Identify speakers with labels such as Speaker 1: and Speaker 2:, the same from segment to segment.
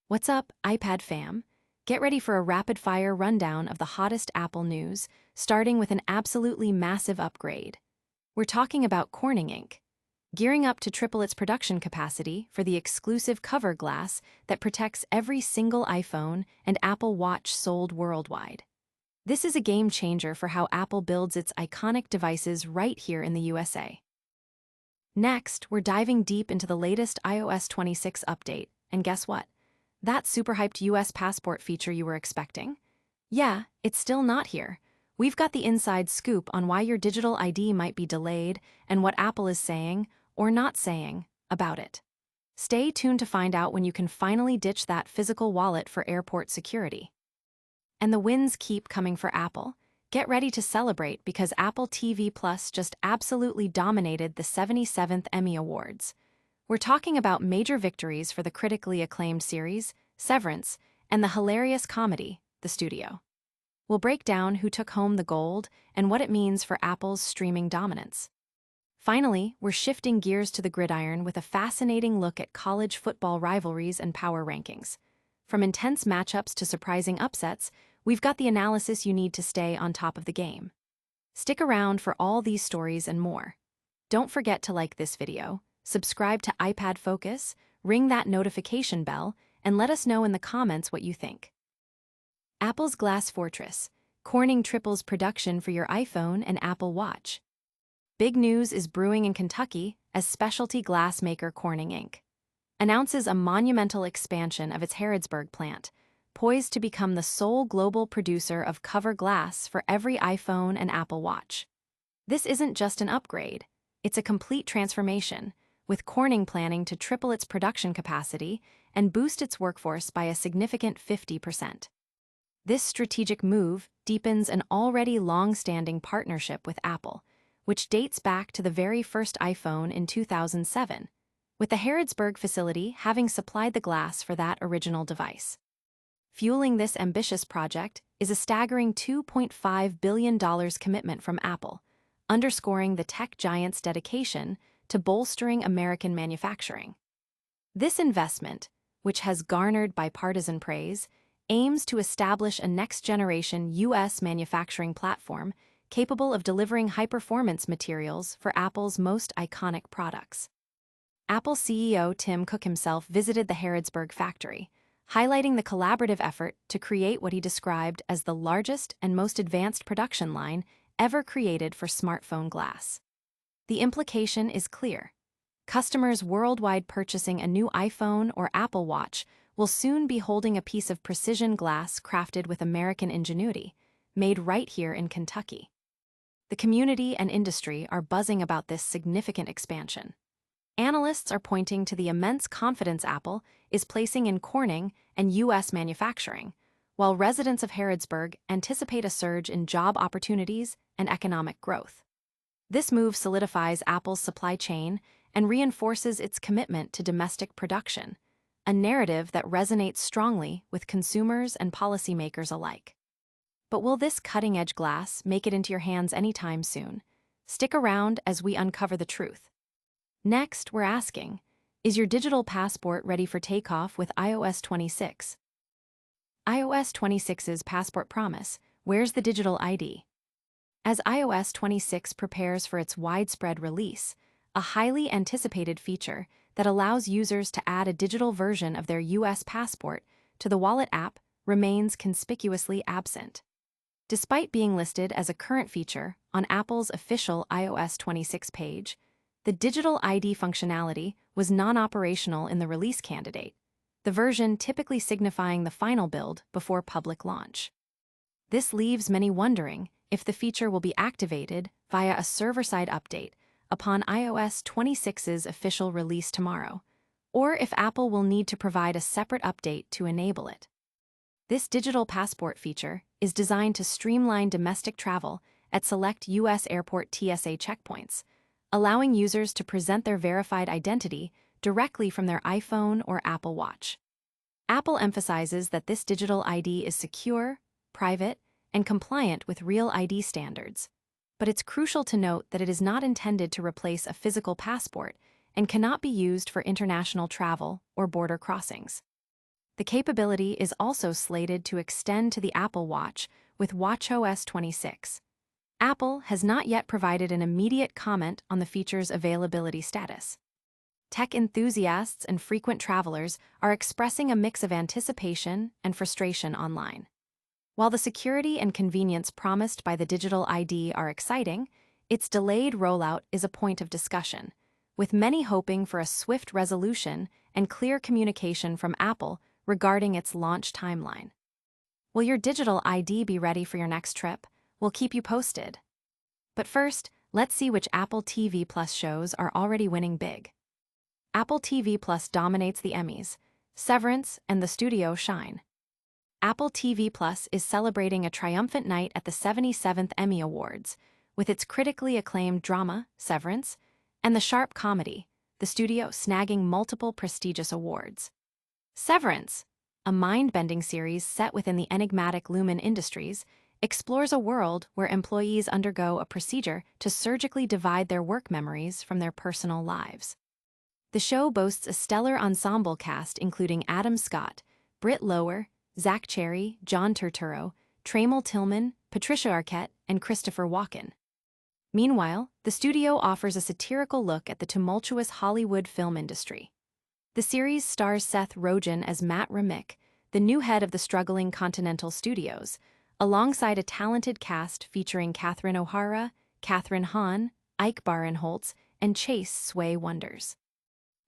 Speaker 1: What's up, iPad fam? Get ready for a rapid-fire rundown of the hottest Apple news, starting with an absolutely massive upgrade. We're talking about Corning Ink, gearing up to triple its production capacity for the exclusive cover glass that protects every single iPhone and Apple Watch sold worldwide. This is a game changer for how Apple builds its iconic devices right here in the USA. Next, we're diving deep into the latest iOS 26 update, and guess what? That super hyped US passport feature you were expecting? Yeah, it's still not here. We've got the inside scoop on why your digital ID might be delayed and what Apple is saying, or not saying, about it. Stay tuned to find out when you can finally ditch that physical wallet for airport security. And the wins keep coming for Apple. Get ready to celebrate because Apple TV Plus just absolutely dominated the 77th Emmy Awards. We're talking about major victories for the critically acclaimed series, Severance, and the hilarious comedy, The Studio. We'll break down who took home the gold and what it means for Apple's streaming dominance. Finally, we're shifting gears to the gridiron with a fascinating look at college football rivalries and power rankings. From intense matchups to surprising upsets, we've got the analysis you need to stay on top of the game. Stick around for all these stories and more. Don't forget to like this video, subscribe to iPad Focus, ring that notification bell, and let us know in the comments what you think. Apple's Glass Fortress. Corning triples production for your iPhone and Apple Watch. Big news is brewing in Kentucky as specialty glass maker Corning Inc. announces a monumental expansion of its Harrodsburg plant, poised to become the sole global producer of cover glass for every iPhone and Apple Watch. This isn't just an upgrade, it's a complete transformation, with Corning planning to triple its production capacity and boost its workforce by a significant 50%. This strategic move deepens an already long-standing partnership with Apple, which dates back to the very first iPhone in 2007, with the Harrodsburg facility having supplied the glass for that original device. Fueling this ambitious project is a staggering $2.5 billion commitment from Apple, underscoring the tech giant's dedication to bolstering American manufacturing. This investment, which has garnered bipartisan praise, aims to establish a next-generation U.S. manufacturing platform capable of delivering high-performance materials for Apple's most iconic products. Apple CEO Tim Cook himself visited the Harrodsburg factory, highlighting the collaborative effort to create what he described as the largest and most advanced production line ever created for smartphone glass. The implication is clear. Customers worldwide purchasing a new iPhone or Apple Watch will soon be holding a piece of precision glass crafted with American ingenuity, made right here in Kentucky. The community and industry are buzzing about this significant expansion. Analysts are pointing to the immense confidence Apple is placing in Corning and U.S. manufacturing, while residents of Harrodsburg anticipate a surge in job opportunities and economic growth. This move solidifies Apple's supply chain and reinforces its commitment to domestic production, a narrative that resonates strongly with consumers and policymakers alike. But will this cutting-edge glass make it into your hands anytime soon? Stick around as we uncover the truth. Next, we're asking, is your digital passport ready for takeoff with iOS 26? iOS 26's passport promise, where's the digital ID? As iOS 26 prepares for its widespread release, a highly anticipated feature that allows users to add a digital version of their US passport to the Wallet app remains conspicuously absent. Despite being listed as a current feature on Apple's official iOS 26 page, the digital ID functionality was non-operational in the release candidate, the version typically signifying the final build before public launch. This leaves many wondering if the feature will be activated via a server-side update upon iOS 26's official release tomorrow, or if Apple will need to provide a separate update to enable it. This digital passport feature is designed to streamline domestic travel at select U.S. airport TSA checkpoints, allowing users to present their verified identity directly from their iPhone or Apple Watch. Apple emphasizes that this digital ID is secure, private, and compliant with Real ID standards, but it's crucial to note that it is not intended to replace a physical passport and cannot be used for international travel or border crossings. The capability is also slated to extend to the Apple Watch with watchOS 26. Apple has not yet provided an immediate comment on the feature's availability status. Tech enthusiasts and frequent travelers are expressing a mix of anticipation and frustration online. While the security and convenience promised by the digital ID are exciting, its delayed rollout is a point of discussion, with many hoping for a swift resolution and clear communication from Apple regarding its launch timeline. Will your digital ID be ready for your next trip? We'll keep you posted. But first, let's see which Apple TV Plus shows are already winning big. Apple TV Plus dominates the Emmys. Severance and The Studio shine. Apple TV Plus is celebrating a triumphant night at the 77th Emmy Awards, with its critically acclaimed drama, Severance, and the sharp comedy, The Studio, snagging multiple prestigious awards. Severance, a mind-bending series set within the enigmatic Lumen Industries, explores a world where employees undergo a procedure to surgically divide their work memories from their personal lives. The show boasts a stellar ensemble cast including Adam Scott, Britt Lower, Zach Cherry, John Turturro, Trammell Tillman, Patricia Arquette, and Christopher Walken. Meanwhile, The Studio offers a satirical look at the tumultuous Hollywood film industry. The series stars Seth Rogen as Matt Remick, the new head of the struggling Continental Studios, alongside a talented cast featuring Catherine O'Hara, Catherine Hahn, Ike Barinholtz, and Chase Sway Wonders.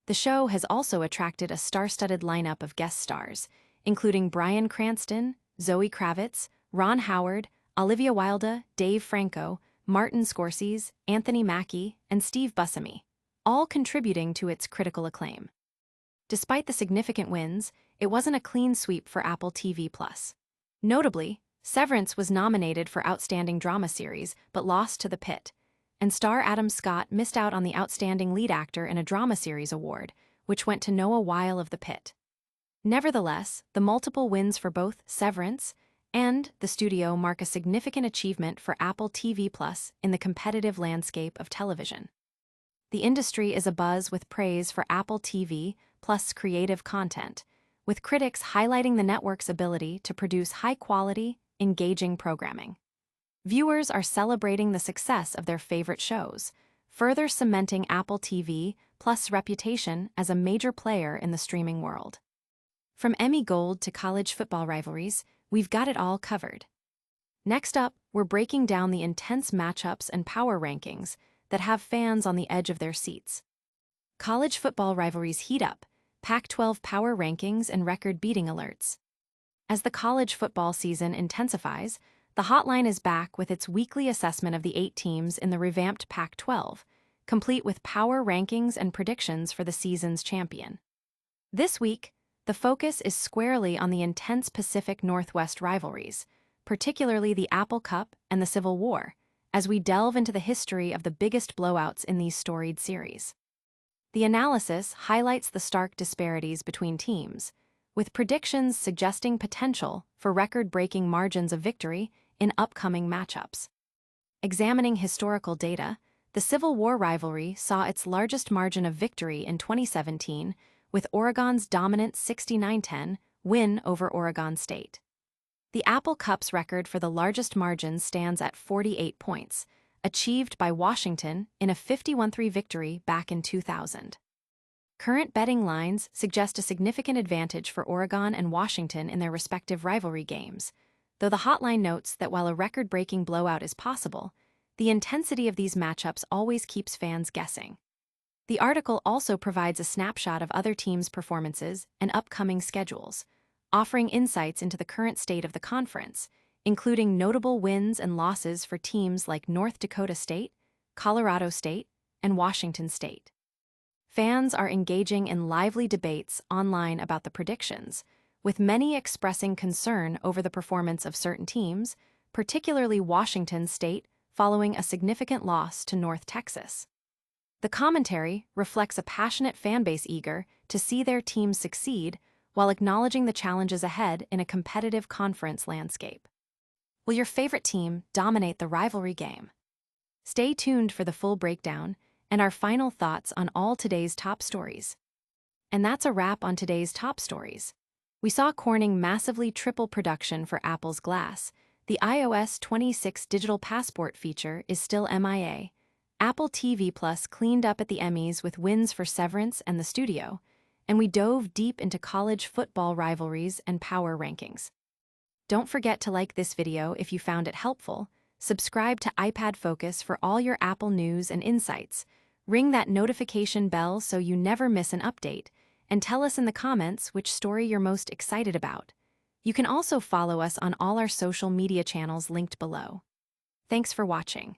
Speaker 1: The show has also attracted a star-studded lineup of guest stars, including Bryan Cranston, Zoe Kravitz, Ron Howard, Olivia Wilde, Dave Franco, Martin Scorsese, Anthony Mackie, and Steve Buscemi, all contributing to its critical acclaim. Despite the significant wins, it wasn't a clean sweep for Apple TV+. Notably, Severance was nominated for Outstanding Drama Series but lost to The Pitt, and star Adam Scott missed out on the Outstanding Lead Actor in a Drama Series award, which went to Noah Wyle of The Pitt. Nevertheless, the multiple wins for both Severance and The Studio mark a significant achievement for Apple TV Plus in the competitive landscape of television. The industry is abuzz with praise for Apple TV Plus creative content, with critics highlighting the network's ability to produce high-quality, engaging programming. Viewers are celebrating the success of their favorite shows, further cementing Apple TV Plus' reputation as a major player in the streaming world. From Emmy Gold to college football rivalries, we've got it all covered. Next up, we're breaking down the intense matchups and power rankings that have fans on the edge of their seats. College football rivalries heat up, Pac-12 power rankings and record-beating alerts. As the college football season intensifies, the Hotline is back with its weekly assessment of the 8 teams in the revamped Pac-12, complete with power rankings and predictions for the season's champion. This week, the focus is squarely on the intense Pacific Northwest rivalries, particularly the Apple Cup and the Civil War, as we delve into the history of the biggest blowouts in these storied series. The analysis highlights the stark disparities between teams, with predictions suggesting potential for record-breaking margins of victory in upcoming matchups. Examining historical data, the Civil War rivalry saw its largest margin of victory in 2017, with Oregon's dominant 69-10 win over Oregon State. The Apple Cup's record for the largest margin stands at 48 points, achieved by Washington in a 51-3 victory back in 2000. Current betting lines suggest a significant advantage for Oregon and Washington in their respective rivalry games, though the Hotline notes that while a record-breaking blowout is possible, the intensity of these matchups always keeps fans guessing. The article also provides a snapshot of other teams' performances and upcoming schedules, offering insights into the current state of the conference, including notable wins and losses for teams like North Dakota State, Colorado State, and Washington State. Fans are engaging in lively debates online about the predictions, with many expressing concern over the performance of certain teams, particularly Washington State, following a significant loss to North Texas. The commentary reflects a passionate fanbase eager to see their team succeed while acknowledging the challenges ahead in a competitive conference landscape. Will your favorite team dominate the rivalry game? Stay tuned for the full breakdown and our final thoughts on all today's top stories. And that's a wrap on today's top stories. We saw Corning massively triple production for Apple's Glass. The iOS 26 digital passport feature is still MIA. Apple TV Plus cleaned up at the Emmys with wins for Severance and The Studio, and we dove deep into college football rivalries and power rankings. Don't forget to like this video if you found it helpful, subscribe to iPad Focus for all your Apple news and insights, ring that notification bell so you never miss an update, and tell us in the comments which story you're most excited about. You can also follow us on all our social media channels linked below. Thanks for watching.